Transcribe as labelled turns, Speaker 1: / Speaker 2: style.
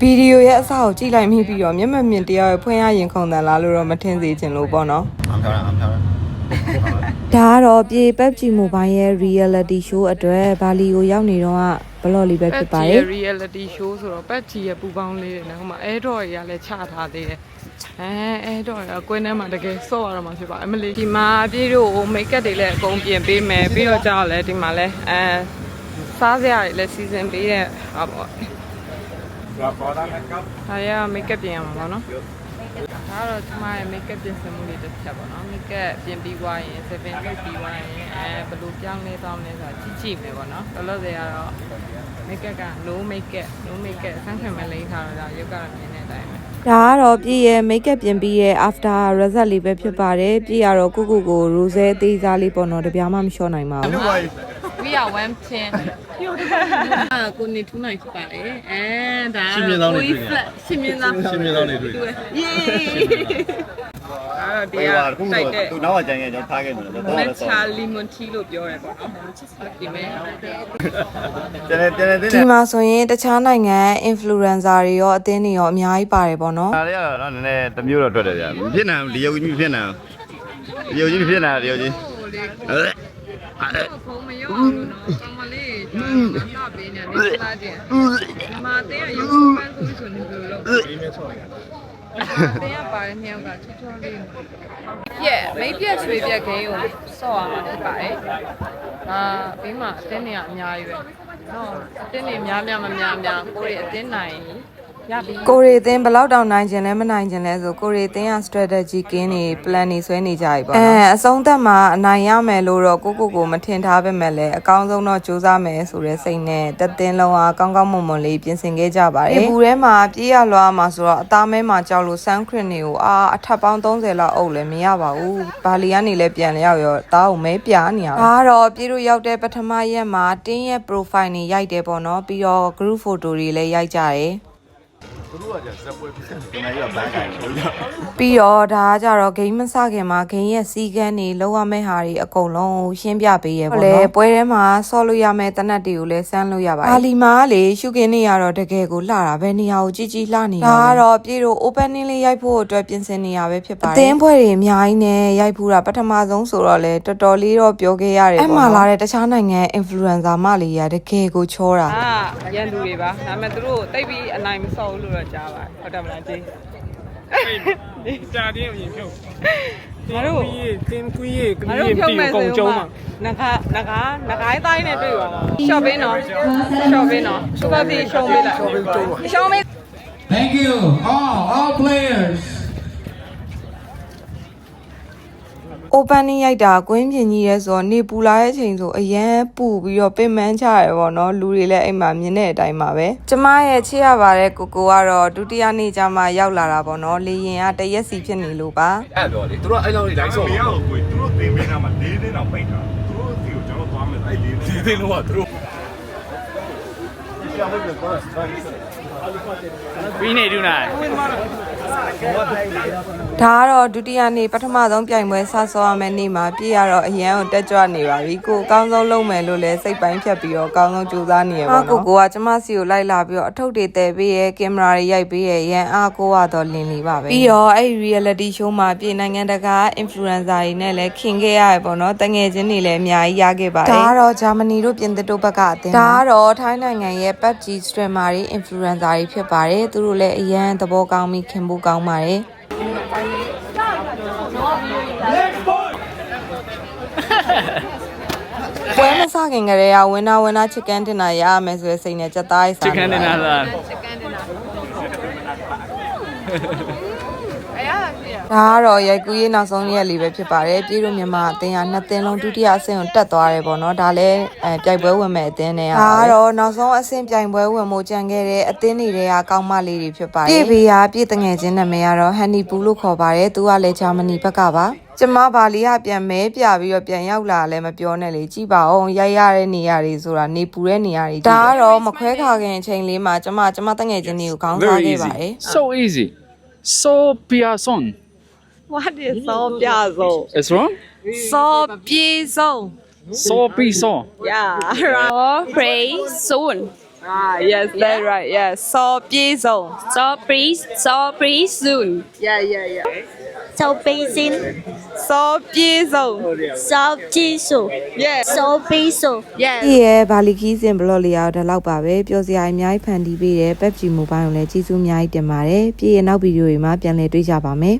Speaker 1: ဗီဒီယိုရဲ့အစကိုကြည့်လိုက်မိပြီးတော့မျက်မှန်မြင်တရားရဲ့ဖွင့်ရရင်ခုန်တယ်လားလို့တော့မထင်စေချင်လို့ပေါ့နော်ဒါကတော့ပြေပတ်ကြည့်မိုဘိုင်းရဲ့ reality show အတွက်ဘာလီကိုရောက်နေတော့ဘလော့လေးပဲဖြစ်ပါတယ် reality show ဆိုတော့ပတ်ကြည့်ရဲ့ပူပေါင်းလေးတွေနဲ့ဟိုမှာအဲတော့တွေကလည်းချထားသေးတယ်အဲတော့အကွင်းထဲမှာတကယ်ဆော့ရတော့မှာဖြစ်ပါအမလီဒီမှာပြေတို့မိတ်ကပ်တွေလည်းအကုန်ပြင်ပေးမယ်ပြီးတော့ကြောက်လဲဒီမှာလဲစားစရာတွေလည်းစီစဉ်ပေးတဲ့ဟာပေါ့ဒါရမိတ်ကပ်ပြင်ရမှာပေါ့နော်ဒါတော့ဒီမှာမိတ်ကပ်ပြင်ဆင်မှုလေးတစ်ချက်ပေါ့နော်မိတ်ကပ်ပြင်ပြီးသွားရင်7 လုပ်ပြီးသွားရင်ဘယ်လိုပြောင်းလဲသွားမလဲဆိုတာကြည့်မယ်ပေါ့နော်လောလောဆယ်ကတော့မိတ်ကပ်က no makeup ဆန်းခွင်မလိမ့်ထားတော့ရုပ်ကတော့မြင်တဲ့အတိုင်းပဲဒါကတော့ပြည့်ရဲ့ makeup ပြင်ပြီးရဲ့ after result လေးပဲဖြစ်ပါတယ်ပြည့်ရတော့ကိုရိုဆဲအသေးစားလေးပေါ့နော်တပြားမှမလျှော့နိုင်ပါဘူး we are 110ကိုနေထူးနိုင်ဖြစ်ပါလေဒါရှင်းမြင်သောနေတွေ့ရှင်းမြင်သောနေတွေ့တရားတိုက်တဲ့သူနောက်ကကြိုင်ခဲ့ကျွန်တော်ထားခဲ့တယ်တော့မချာလီမွန်တီလို့ပြောရဲပေါ့နော်ဒီမဲ့ဒီမှာဆိုရင်တခြားနိုင်ငံ influencer တွေရောအသင်းတွေရောအများကြီးပါတယ်ပေါ့နော်
Speaker 2: ဒါတွေကတော့နည်းနည်းတစ်မျိုးတော့တွေ့တယ်ဗျာဖြစ်နေလျော်ကြီးဖြစ်နေလျော်ကြီးဖြစ်နေလျော်ကြီးဖုန်းမရောလို့နော်ကမလေးကျွန်တော်ငါပေးနေတယ်စားကြည့်မာတဲ့ရုပ်ပန်းဆိုနေလို့တရားပါတယ်မြောက်ကချောချောလေးမိတ်ပြက်ရွှေပြက်ခင်းကိုစော့ရမှာဖြစ်ပါတယ်ပြီးမှအတင်းတွေကအများကြီးပဲနော်အတင်းတွေများကိုရီအတင်းနိုင်ကိုရီအတင်းဘယ်လောက်တောင်နိုင်ကျင်လဲမနိုင်ကျင်လဲဆိုကိုရီအတင်းက strategy ကင်းနေ plan နေဆွဲနေကြပြီပေါ့နော်အဆုံးသက်မှာအနိုင်ရမယ်လို့တော့ကိုမထင်ထားပေမဲ့လည်းအကောင်းဆုံးတော့စူးစမ်းမယ်ဆိုတဲ့စိတ်နဲ့တက်တင်းလုံးအားကောင်းမွန်လေးပြင်ဆင်ခဲ့ကြပါတယ်ဒီဘူထဲမှာပြေးရလွှားမှာဆိုတော့အသားမဲမှာကြောက်လို့ sunscreen တွေကိုအထပ်ပေါင်း30လောက်အုပ်လည်းမရပါဘူးဘာလီကနေလည်းပြန်လျောက်ရောသားကိုမဲပြားနေရပါဒါကတော့ပြေးလို့ရောက်တဲ့ပထမရက်မှာတင်းရဲ့ profile နေရိုက်တယ်ပေါ့နော်ပြီးတော့ group photo တွေလည်းရိုက်ကြတယ်သူတို့ကကြာဇက်ပွဲဖြစ်တယ်ကျွန်တော်ကဘန်းကိုင်လို့ပြီးတော့ဒါကကြတော့ဂိမ်းမစခင်မှာဂိမ်းရဲ့စီကန်းတွေလောက်ရမယ့်ဟာတွေအကုန်လုံးရှင်းပြပေးရပေါ့နော်ပွဲထဲမှာဆော့လို့ရမယ့်တနတ်တွေကိုလည်းစမ်းလို့ရပါတယ်အာလီမာကလေရှုခင်းနေရတော့တကယ်ကိုလှတာပဲနေရာကိုကြီးလှနေဒါကတော့ပြေတို့ opening လေးရိုက်ဖို့အတွက်ပြင်ဆင်နေရပဲဖြစ်ပါတယ်အသင်းပွဲတွေအများကြီးနဲ့ရိုက်ဖူးတာပထမဆုံးဆိုတော့လေတော်တော်လေးတော့ပြောခဲ့ရတယ်ပေါ့နော်အဲ့မှာလာတဲ့တခြားနိုင်ငံ influencer မလေးရတကယ်ကိုချောတာရန်သူတွေပါဒါပေမဲ့သူတို့တိတ်ပြီးအနိုင်မဆော့ဘူးလို့တော့ကြားပါဟုတ်တယ်မလားကြီးဒီကြာတင်းရင်ဖြုတ်ငါတို့တင်းကွေးရေကလေးတီကုံကျုံးမှာနဂါးတိုင်းနဲ့တွေ့ပါရှော့ပေးနော်စူပါတီရှော့ပေးလိုက်ရှော့ပေး
Speaker 3: Thank you all players
Speaker 1: opening ရိုက်တာကွင်းပြင်ကြီးရဲဆိုတော့နေပူလာတဲ့အချိန်ဆိုအရန်ပူပြီးတော့ပင်ပန်းချရပေါ့နော်လူတွေလည်းအိမ်မှာမြင်တဲ့အတိုင်းပါပဲကျမရဲ့ချစ်ရပါတယ်ကိုကတော့ဒုတိယနေ့ကျမှရောက်လာတာပေါ့နော်လေရင်ကတရက်စီဖြစ်နေလို့ပါ
Speaker 4: အဲ့တော့လေသူတို့အဲ့လောက်လေးလိုက်ဆော့မရဘူးကိုသူတို့တင်ပေးတာမှာ၄သိန်းတော့ပိတ်တာသူတို့စီကိုကျွန်တော်သွားမယ်အဲ့၄သိန်းတော့သူတို့
Speaker 2: ပြီးနေတူနိုင်
Speaker 1: ဒါကတော့ဒုတိယနေ့ပထမဆုံးပြိုင်ပွဲစဆောရမယ့်နေ့မှာပြည့်ရတော့အရန်ကိုတက်ကြွနေပါပြီကိုအကောင်းဆုံးလုပ်မယ်လို့လည်းစိတ်ပိုင်းဖြတ်ပြီးတော့အကောင်းဆုံးကြိုးစားနေရပါတော့ကိုကကျမစီကိုလိုက်လာပြီးတော့အထုပ်တွေတည်ပေးရဲကင်မရာတွေရိုက်ပေးရဲရန်အားကိုကတော့လင်းနေပါပဲပြီးတော့အဲ့ reality show မှာပြည်နိုင်ငံတကာ influencer တွေနဲ့လည်းခင်ခဲ့ရရပေါ့နော်တငယ်ချင်းတွေလည်းအများကြီးရခဲ့ပါတယ်ဒါကတော့ဂျာမနီတို့ပြင်သစ်တို့ဘက်ကအသင်းဒါကတော့ထိုင်းနိုင်ငံရဲ့ PUBG streamer တွေ influencer တွေဖြစ်ပါတယ်သူတို့လည်းအရန်သဘောကောင်းပြီးခင်ဖို့ကောင်းပါတယ်ပွဲမစခင်ကလေးကဝင်းနာချစ်ကန်တင်တာရရမယ်ဆိုတဲ့စိတ်နဲ့ကြက်သားရေးစား
Speaker 2: ချစ်ကန်တင်တာလား
Speaker 1: ဒါကတော့ရိုက်ကူးရေးနောက်ဆုံးရက်လေးပဲဖြစ်ပါတယ်ပြည်တို့မြန်မာအသင်းက2သင်းလုံးဒုတိယအဆင့်ကိုတက်သွားတယ်ပေါ့နော်ဒါလည်းပြိုင်ပွဲဝင်မဲ့အသင်းတွေကဒါကတော့နောက်ဆုံးအဆင့်ပြိုင်ပွဲဝင်မှုကြံခဲ့တဲ့အသင်းတွေကကောင်းမလေးတွေဖြစ်ပါတယ်ပြည်ဘေးကပြည်တငယ်ချင်းနာမည်ကတော့ဟန်နီပူလို့ခေါ်ပါတယ်သူကလည်းဂျာမနီဘက်ကပါကျမဘာလီကပြန်မဲပြပြီးတော့ပြန်ရောက်လာလည်းမပြောနဲ့လေကြည့်ပါအောင်ရိုက်ရတဲ့နေရာတွေဆိုတာနေပူတဲ့နေရာတွေဒါကတော့မခွဲခါခင်အချိန်လေးမှာကျမတငယ်ချင်းတွေကိုခေါင်းစားခဲ့ပါတယ်
Speaker 2: So easy so Piazon
Speaker 1: What is so piazon?
Speaker 2: It's wrong?
Speaker 1: So piazon.
Speaker 2: So piazon.
Speaker 1: Yeah.
Speaker 5: So pray soon.
Speaker 1: Yes, that's right. Yes. So ပြေဆုံး
Speaker 5: So please soon.
Speaker 1: Yeah.
Speaker 5: So basin.
Speaker 1: So ပြေဆုံး
Speaker 5: So jisu.
Speaker 1: Yeah.
Speaker 5: So piso.
Speaker 1: Yes.
Speaker 6: ဒီရဲ့ဘာလီခီးစင်ဘလော့လေးအောင်ဒါလောက်ပါပဲပျော်စရာအများကြီးဖန်တီးပေးတယ် PUBG Mobile ကိုလည်းကျေးဇူးအများကြီးတင်ပါတယ်ပြည်ရဲ့နောက်ဗီဒီယိုတွေမှာပြန်လည်တွေ့ကြပါမယ်